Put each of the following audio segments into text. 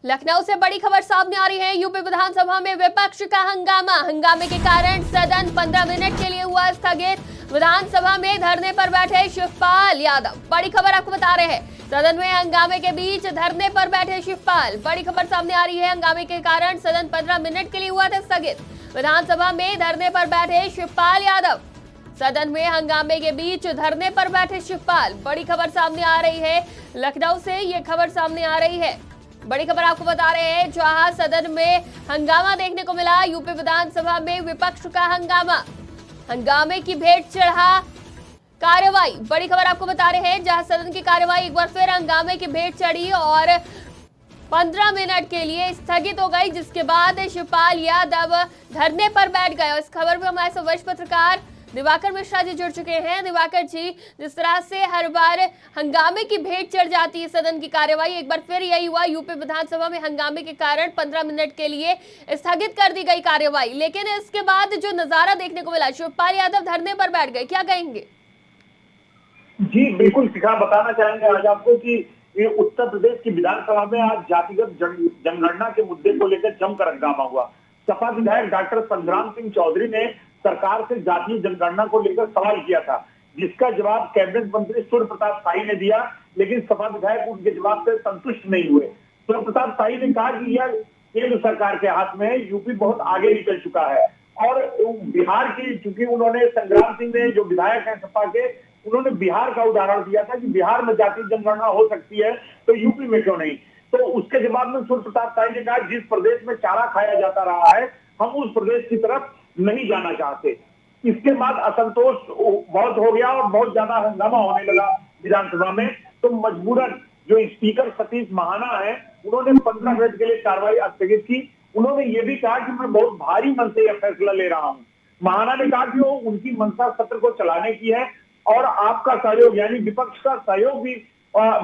लखनऊ से बड़ी खबर सामने आ रही है। यूपी विधानसभा में विपक्ष का हंगामे के कारण सदन 15 मिनट के लिए हुआ स्थगित। विधानसभा में धरने पर बैठे शिवपाल यादव। बड़ी खबर आपको बता रहे हैं, सदन में हंगामे के बीच धरने पर बैठे शिवपाल। बड़ी खबर सामने आ रही है, हंगामे के कारण सदन 15 मिनट के लिए हुआ था स्थगित। विधानसभा में धरने पर बैठे शिवपाल यादव। सदन में हंगामे के बीच धरने पर बैठे शिवपाल। बड़ी खबर सामने आ रही है, लखनऊ से ये खबर सामने आ रही है। बड़ी खबर आपको बता रहे हैं, जहां सदन में हंगामा देखने को मिला। यूपी विधानसभा में विपक्ष का हंगामे की भेंट चढ़ा कार्रवाई। बड़ी खबर आपको बता रहे हैं, जहां सदन की कार्रवाई एक बार फिर हंगामे की भेंट चढ़ी और 15 मिनट के लिए स्थगित हो गई, जिसके बाद शिवपाल यादव धरने पर बैठ गए। इस खबर पर हमारे साथ वरिष्ठ पत्रकार दिवाकर मिश्रा जी जुड़ चुके हैं। दिवाकर जी, जिस तरह से हर बार हंगामे की भेंट चढ़ जाती है सदन की कार्यवाही, एक बार फिर यही हुआ। यूपी विधानसभा में हंगामे के कारण 15 मिनट के लिए स्थगित कर दी गई कार्यवाही, लेकिन इसके बाद जो नजारा देखने को मिला, शिवपाल यादव धरने पर बैठ गए। क्या कहेंगे? जी बिल्कुल, शिखा, बताना चाहेंगे आज आपको कि ये उत्तर प्रदेश की विधानसभा में आज जातिगत जनगणना के मुद्दे को लेकर जमकर हंगामा हुआ। सपा विधायक डॉक्टर संग्राम सिंह चौधरी ने सरकार से जातीय जनगणना को लेकर सवाल किया था, जिसका जवाब कैबिनेट मंत्री सूर्य प्रताप शाही ने दिया, लेकिन सपा विधायक उनके जवाब से संतुष्ट नहीं हुए। सूर्य प्रताप शाही ने कहा कि यह केंद्र सरकार के हाथ में है, यूपी बहुत आगे निकल चुका है। और बिहार की, चूंकि उन्होंने, संग्राम सिंह ने, जो विधायक है सपा के, उन्होंने बिहार का उदाहरण दिया था कि बिहार में जातीय जनगणना हो सकती है तो यूपी में क्यों नहीं। तो उसके जवाब में सूर्य प्रताप शाही ने कहा, जिस प्रदेश में चारा खाया जाता रहा है, हम उस प्रदेश की तरफ नहीं जाना चाहते। इसके बाद असंतोष बहुत हो गया और बहुत ज्यादा हंगामा होने लगा विधानसभा में। तो मजबूरन जो स्पीकर सतीश महाना है, उन्होंने 15 मिनट के लिए कार्रवाई स्थगित की। उन्होंने ये भी कहा कि मैं बहुत भारी मन से यह फैसला ले रहा हूं। महाना ने कहा कि वो उनकी मंशा सत्र को चलाने की है और आपका सहयोग, यानी विपक्ष का सहयोग भी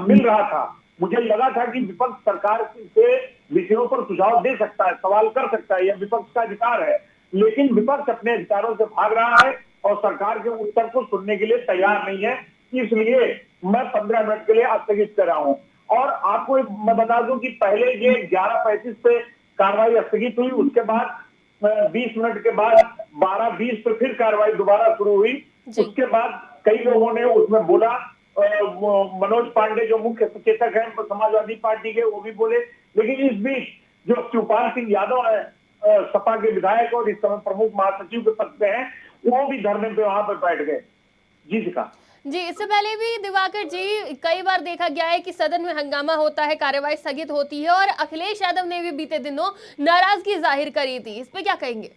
मिल रहा था। मुझे लगा था कि विपक्ष सरकार से विषयों पर सुझाव दे सकता है, सवाल कर सकता है, यह विपक्ष का अधिकार है, लेकिन विपक्ष अपने अधिकारों से भाग रहा है और सरकार के उत्तर को सुनने के लिए तैयार नहीं है। इसलिए मैं 15 मिनट के लिए स्थगित कर रहा हूं। और आपको मैं बता दूं कि पहले ये 11:35 पे कार्रवाई स्थगित हुई, उसके बाद 20 मिनट के बाद 12:20 पे फिर कार्रवाई दोबारा शुरू हुई। उसके बाद कई लोगों ने उसमें बोला, मनोज पांडे जो मुख्य सचेतक हैं समाजवादी पार्टी के, वो भी बोले। लेकिन इस बीच जो शिवपाल सिंह यादव है, सपा के विधायक और इस समय प्रमुख महासचिव के पद पे हैं, वो भी धरने पे वहां पर बैठ गए। जी शिखा जी, इससे पहले भी दिवाकर जी, कई बार देखा गया है कि सदन में हंगामा होता है, कार्यवाही स्थगित होती है, और अखिलेश यादव ने भी बीते दिनों नाराजगी जाहिर करी थी। इस पे क्या कहेंगे?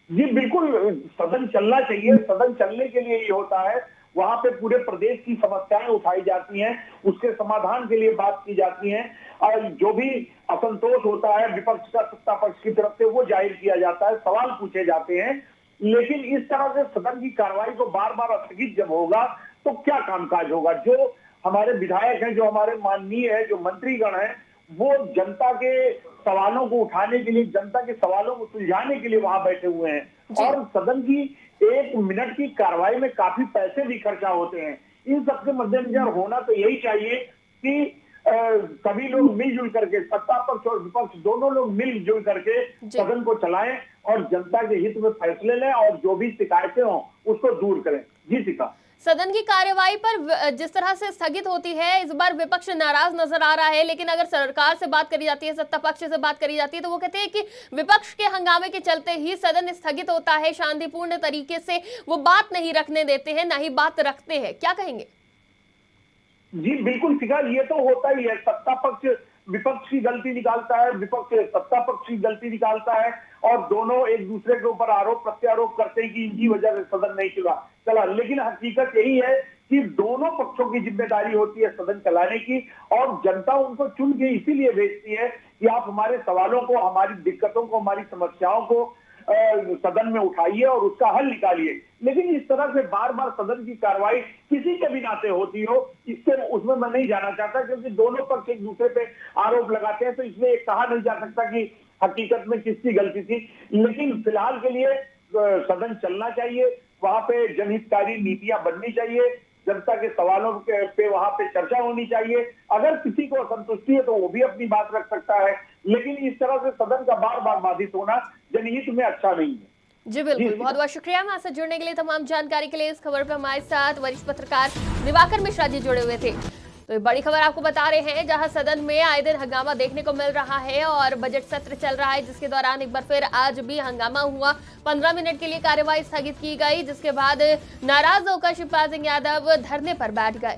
जी बिल्कुल, सदन चलना चाहिए। सदन चलने के लिए ये होता है, वहां पे पूरे प्रदेश की समस्याएं उठाई जाती हैं, उसके समाधान के लिए बात की जाती है, और जो भी असंतोष होता है विपक्ष का सत्ता पक्ष की तरफ से, वो जाहिर किया जाता है, सवाल पूछे जाते हैं। लेकिन इस तरह से सदन की कार्रवाई को बार बार स्थगित जब होगा तो क्या कामकाज होगा? जो हमारे विधायक हैं, जो हमारे माननीय है, जो मंत्रीगण हैं, वो जनता के सवालों को उठाने के लिए, जनता के सवालों को सुलझाने के लिए वहां बैठे हुए हैं। और सदन की 1 मिनट की कार्रवाई में काफी पैसे भी खर्चा होते हैं। इन सबके मद्देनजर होना तो यही चाहिए कि सभी लोग मिलजुल करके, सत्ता पक्ष और विपक्ष दोनों लोग मिलजुल करके सदन को चलाएं और जनता के हित में फैसले लें और जो भी शिकायतें हों उसको दूर करें। जी शिखा, सदन की कार्यवाही पर जिस तरह से स्थगित होती है, इस बार विपक्ष नाराज नजर आ रहा है, लेकिन अगर सरकार से बात करी जाती है, सत्ता पक्ष से बात करी जाती है, तो वो कहते हैं कि विपक्ष के हंगामे के चलते ही सदन स्थगित होता है, शांतिपूर्ण तरीके से वो बात नहीं रखने देते हैं, ना ही बात रखते हैं। क्या कहेंगे? जी बिल्कुल शिखा, ये तो होता ही है। सत्ता पक्ष विपक्ष की गलती निकालता है, विपक्ष सत्ता पक्ष की गलती निकालता है, और दोनों एक दूसरे के ऊपर आरोप प्रत्यारोप करते हैं कि इनकी वजह से सदन नहीं चला। लेकिन हकीकत यही है कि दोनों पक्षों की जिम्मेदारी होती है सदन चलाने की, और जनता उनको चुन के इसीलिए भेजती है कि आप हमारे सवालों को, हमारी दिक्कतों को, हमारी समस्याओं को सदन में उठाइए और उसका हल निकालिए। लेकिन इस तरह से बार बार सदन की कार्रवाई किसी के भी नाते होती हो, इससे उसमें मैं नहीं जाना चाहता, क्योंकि दोनों पक्ष एक दूसरे पे आरोप लगाते हैं, तो इसलिए कहा नहीं जा सकता कि हकीकत में किसकी गलती थी। लेकिन फिलहाल के लिए सदन चलना चाहिए, वहां पे जनहितकारी नीतियां बननी चाहिए, जनता के सवालों पे वहां पे चर्चा होनी चाहिए। अगर किसी को असंतुष्टि है तो वो भी अपनी बात रख सकता है, लेकिन इस तरह से सदन का बार बार बाधित होना जनहित में अच्छा नहीं है। जी बिल्कुल, बहुत बहुत शुक्रिया हमारे साथ जुड़ने के लिए। तमाम जानकारी के लिए इस खबर पर हमारे साथ वरिष्ठ पत्रकार दिवाकर मिश्रा जी जुड़े हुए थे। तो ये बड़ी खबर आपको बता रहे हैं, जहां सदन में आए दिन हंगामा देखने को मिल रहा है और बजट सत्र चल रहा है, जिसके दौरान एक बार फिर आज भी हंगामा हुआ। 15 मिनट के लिए कार्यवाही स्थगित की गई, जिसके बाद नाराज होकर शिवपाल सिंह यादव धरने पर बैठ गए।